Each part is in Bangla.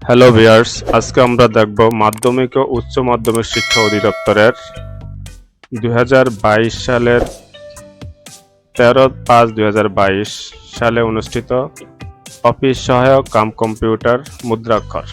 হ্যালো ভিউয়ার্স, আজকে আমরা দেখব মাধ্যমিক ও উচ্চ মাধ্যমিক শিক্ষা অধিদপ্তরের 2022 সালের 13/5/2022 সালে অনুষ্ঠিত অফিস সহায়ক কাম কম্পিউটার মুদ্রাক্ষর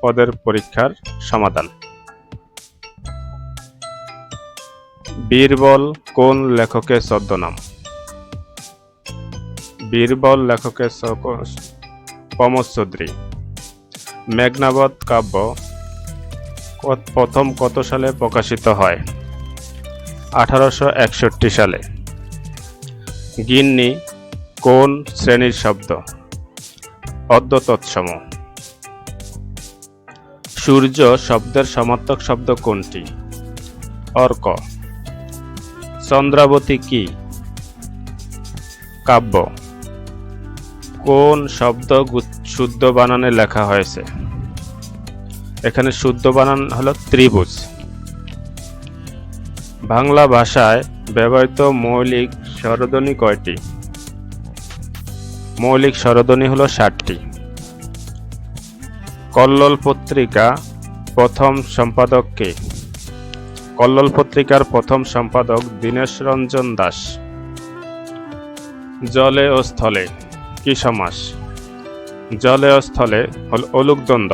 পদের পরীক্ষার সমাধান। বীরবল কোন লেখকের ছদ্মনাম? বীরবল লেখকের প্রমোদ চৌধুরী। মেঘনাবধ কাব্য প্রথম কত সালে প্রকাশিত হয়? 1861 সালে। গিন্নি কোন শ্রেণীর শব্দ? অদ্য তৎসম। সূর্য শব্দের সমার্থক শব্দ কোনটি? অর্ক। চন্দ্রাবতী কি? কাব্য। কোন শব্দ শুদ্ধ বানানে লেখা হয়েছে? এখানে শুদ্ধ বানান হলো ত্রিভুজ। বাংলা ভাষায় ব্যবহৃত মৌলিক স্বরধ্বনি কয়টি? মৌলিক স্বরধ্বনি হলো 60টি। কল্লোল পত্রিকা প্রথম সম্পাদক কে? কল্লোল পত্রিকার প্রথম সম্পাদক দীনেশ রঞ্জন দাস। জলে ও স্থলে কি সমাস? জলে ও স্থলে হল অলুক দ্বন্দ্ব।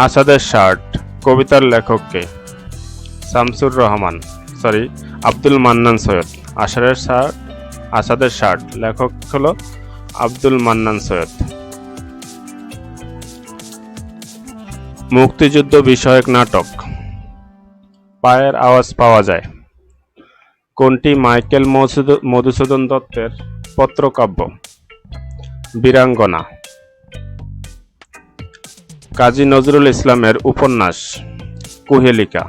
আসাদের শার্ট কবিতার লেখক কে? আব্দুল মান্নান সৈয়দ। আসাদের শার্ট লেখক হলো আব্দুল মান্নান সৈয়দ। মুক্তিযুদ্ধ বিষয়ক নাটক পায়ের আওয়াজ পাওয়া যায় কোনটি মাইকেল মধুসূদন দত্তের পত্রকাব্য? বীরাঙ্গনা। কাজী নজরুল ইসলামের উপন্যাস কুহেলিকা।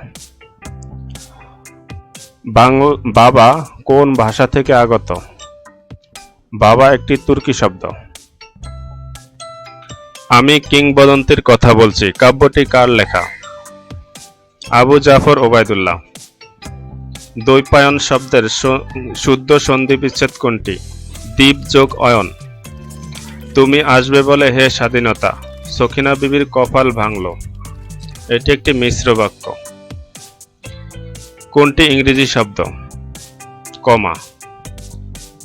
বাবা কোন ভাষা থেকে আগত? বাবা একটি তুর্কি শব্দ। আমি কিংবদন্তির কথা বলছি কাব্যটি কার লেখা? আবু জাফর ওবায়দুল্লাহ। দ্বৈপায়ন শব্দের শুদ্ধ সন্ধি বিচ্ছেদ কোনটি? দ্বীপ যোগ অয়ন। তুমি আসবে বলে হে স্বাধীনতা সখিনা বিবির কপাল ভাঙল, এটি একটি মিশ্র বাক্য। কোনটি ইংরেজি শব্দ? কমা।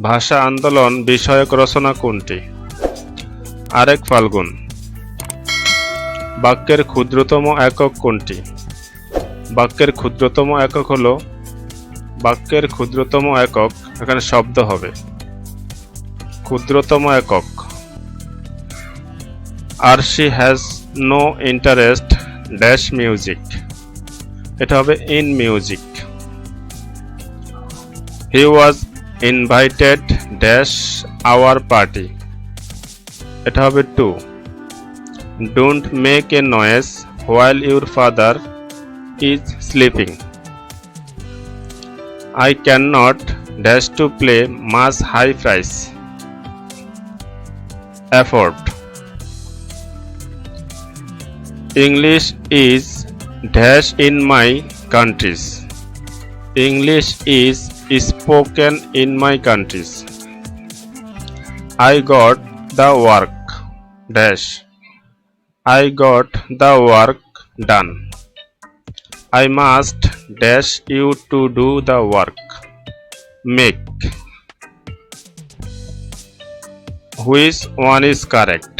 ভাষা আন্দোলন বিষয়ক রচনা কোনটি? আরেক ফাল্গুন। বাক্যের ক্ষুদ্রতম একক কোনটি? বাক্যের ক্ষুদ্রতম একক হলো বাক্যের ক্ষুদ্রতম একক এখানে শব্দ হবে ক্ষুদ্রতম একক। আর she has no interest dash music, এটা হবে in music. He was invited dash our party, এটা হবে to. Don't make a noise while your father is sleeping. I cannot dash to play much high price, afford. English is dash in my countries. English is spoken in my countries. I got the work dash. I got the work done. I must dash you to do the work. Make. Which one is correct?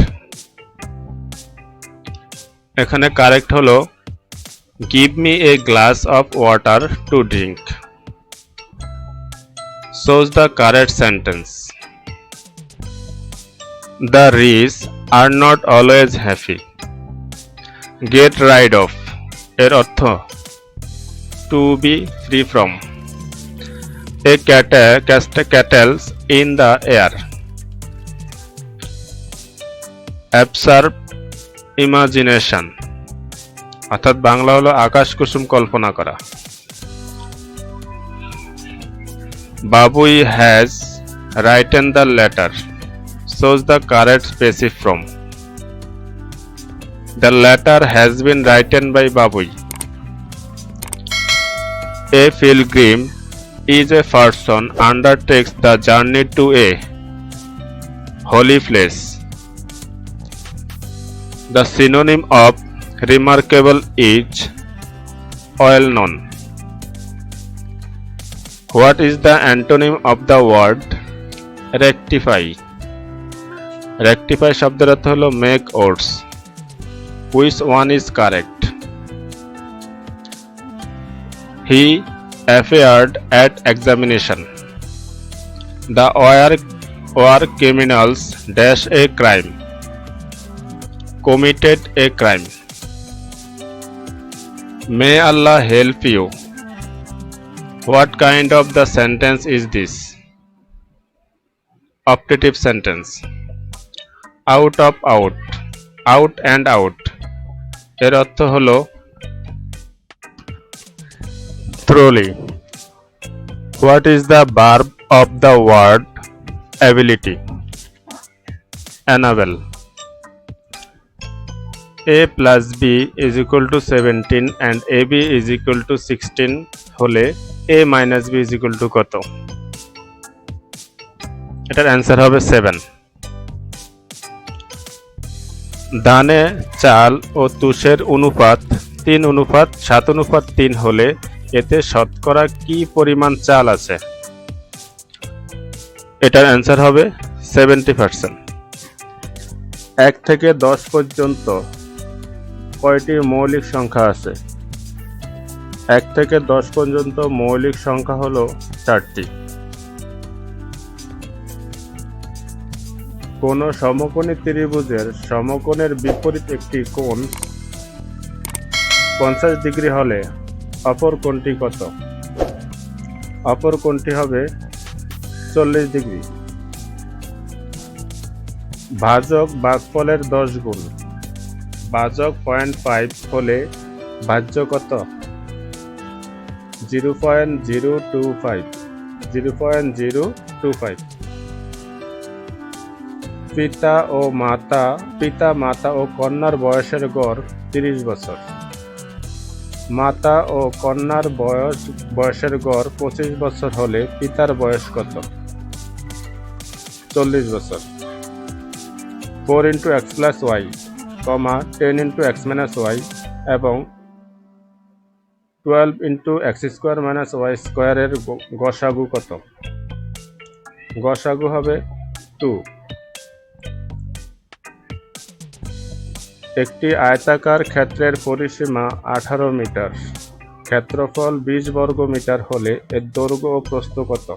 এখানে কারেক্ট হলো give me a glass of water to drink. Choose the correct sentence. The rich are not always happy. Get rid of এর অর্থ to be free from. A cattle in the air. Absorb imagination অর্থাৎ বাংলা হলো আকাশ কুসুম কল্পনা করা। বাবুই has written the letter. Choose the correct specific from. The letter has been written by Babui. A pilgrim is a person undertakes the journey to a holy place. The synonym of remarkable is well known. What is the antonym of the word rectify? Rectify শব্দের অর্থ হলো make odds. Which one is correct? He appeared at examination. The were criminals dash a crime. Committed a crime. May Allah help you. What kind of the sentence is this? Optative sentence. Out of out. Out and out. এর অর্থ হলো thoroughly. What is the verb of the word ability? Enable. A plus B is equal to 17 and AB is equal to 16 হলে A minus B is equal to কত? এটার অ্যান্সার হবে 7. ধানে চাল ও তুষের অনুপাত 3:7:3 হলে এতে শতকরা কি পরিমাণ চাল আছে? এটার অ্যান্সার হবে 70%. 1 থেকে 10 পর্যন্ত কয়টি মৌলিক সংখ্যা আছে? 1 থেকে 10 পর্যন্ত মৌলিক সংখ্যা হলো 4টি। কোন সমকোণী ত্রিভুজের সমকোণের বিপরীত একটি কোণ 50 ডিগ্রি হলে অপর কোণটি কত? অপর কোণটি হবে 40 ডিগ্রি। ভাজক ভাগফলের 10 গুণ। ভাজক 0.5 হলে ভাজ্য কত? 0.025। পিতা মাতা ও কন্যার বয়সের গড় 30 বছর। মাতা ও কন্যার বয়সের গড় 25 বছর হলে পিতার বয়স কত? 40 বছর। 4 into x plus y, 10 into x minus y এবং 12 into x square minus y square এর গসাগু কত? গসাগু হবে 2। একটি আয়তাকার ক্ষেত্রের পরিসীমা 18 মিটার, ক্ষেত্রফল 20 বর্গ মিটার হলে এর দৈর্ঘ্য ও প্রস্থ কত?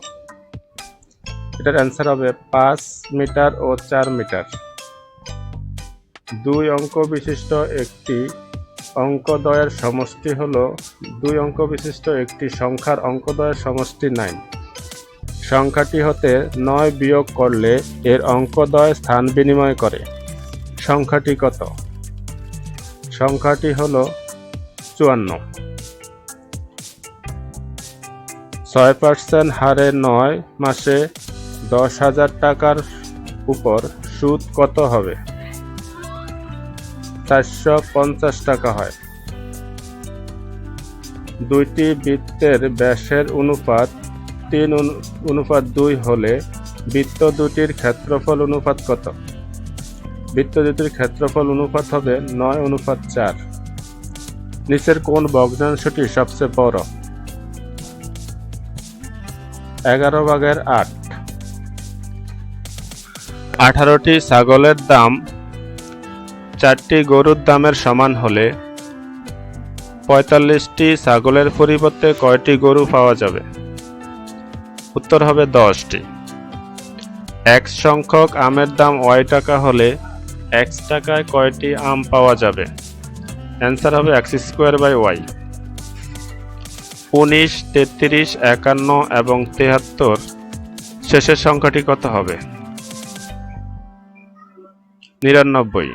এটার অ্যান্সার হবে 5 মিটার ও 4 মিটার। 2 অঙ্ক বিশিষ্ট একটি অঙ্কদ্বয়ের সমষ্টি হলো 2 অঙ্ক বিশিষ্ট একটি সংখ্যার অঙ্কদ্বয়ের সমষ্টি 9। সংখ্যাটি হতে 9 বিয়োগ করলে এর অঙ্কদ্বয় স্থান বিনিময় করে। সংখ্যাটি কত? সংখ্যাটি হলো 54। 6% হারে 9 মাসে 10,000 টাকার উপর সুদ কত হবে? 450 টাকা হয়। দুইটি বৃত্তের ব্যাসের অনুপাত 3:2 হলে বৃত্ত দুটির ক্ষেত্রফল অনুপাত কত? বৃত্ত দুটির ক্ষেত্রফল অনুপাত হবে 9:4। নিচের কোন ভগ্নাংশটি সবচেয়ে বড়? 11/8। 18টি ছাগলের দাম 4টি গরুর দামের সমান হলে 45টি ছাগলের পরিবর্তে কয়টি গরু পাওয়া যাবে? উত্তর হবে 10টি। x সংখ্যক আমের দাম y টাকা হলে x টাকায় কয়টি আম পাওয়া যাবে? অ্যান্সার হবে x²/y। 19, 33, 51 এবং 73 শেষের সংখ্যাটি কত হবে? 99।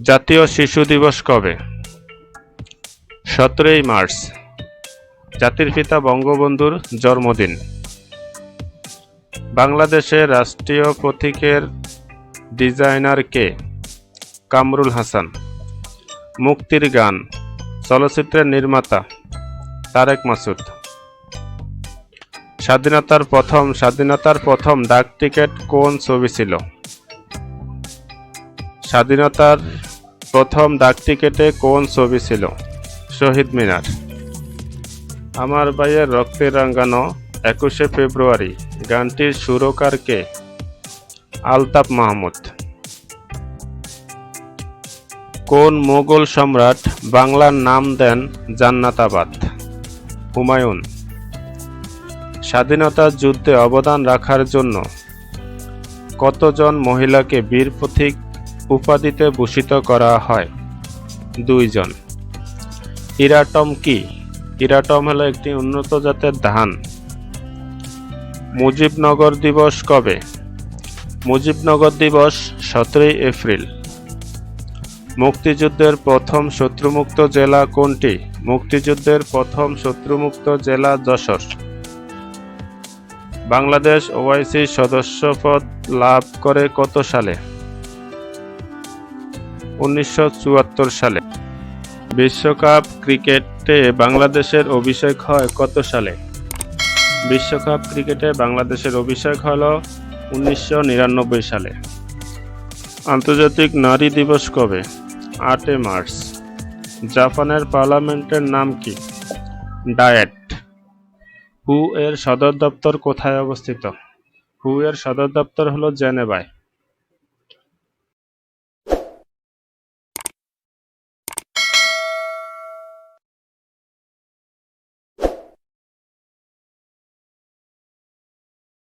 জাতীয় শিশু দিবস কবে? 17 মার্চ। জাতির পিতা বঙ্গবন্ধুর জন্মদিন। বাংলাদেশের রাষ্ট্রীয় প্রতীকের ডিজাইনার কে? কামরুল হাসান। মুক্তির গান চলচ্চিত্রের নির্মাতা তারেক মাসুদ। স্বাধীনতার প্রথম ডাক টিকিট কোন ছবি ছিল? স্বাধীনতার প্রথম ডাকটিকেটে কোন ছবি ছিল? শহীদ মিনার। আমার ভাইয়ের রক্তে রাঙানো 21শে ফেব্রুয়ারি গানটির সুরকার কে? আলতাফ মাহমুদ। কোন মোগল সম্রাট বাংলার নাম দেন জান্নাতাবাদ? হুমায়ুন। স্বাধীনতা যুদ্ধে অবদান রাখার জন্য কতজন মহিলাকে বীর প্রতীক উপাধিতে ভূষিত করা হয়? 2 জন। ইরাটম কি? ইরাটম হলো একটি উন্নত জাতের ধান। মুজিবনগর দিবস কবে? মুজিবনগর দিবস 17 এপ্রিল। মুক্তিযুদ্ধের প্রথম শত্রুমুক্ত জেলা কোনটি? মুক্তিযুদ্ধের প্রথম শত্রুমুক্ত জেলা যশোর। বাংলাদেশ ওআইসি সদস্যপদ লাভ করে কত সালে? 1974 সালে। বিশ্বকাপ ক্রিকেটে বাংলাদেশের অভিষেক হয় কত সালে? বিশ্বকাপ ক্রিকেটে বাংলাদেশের অভিষেক হল 1999 সালে। আন্তর্জাতিক নারী দিবস কবে? 8 মার্চ। জাপানের পার্লামেন্টের নাম কি? ডায়েট। হু এর সদর দপ্তর কোথায় অবস্থিত? হু এর সদর দপ্তর হল জেনেভায়।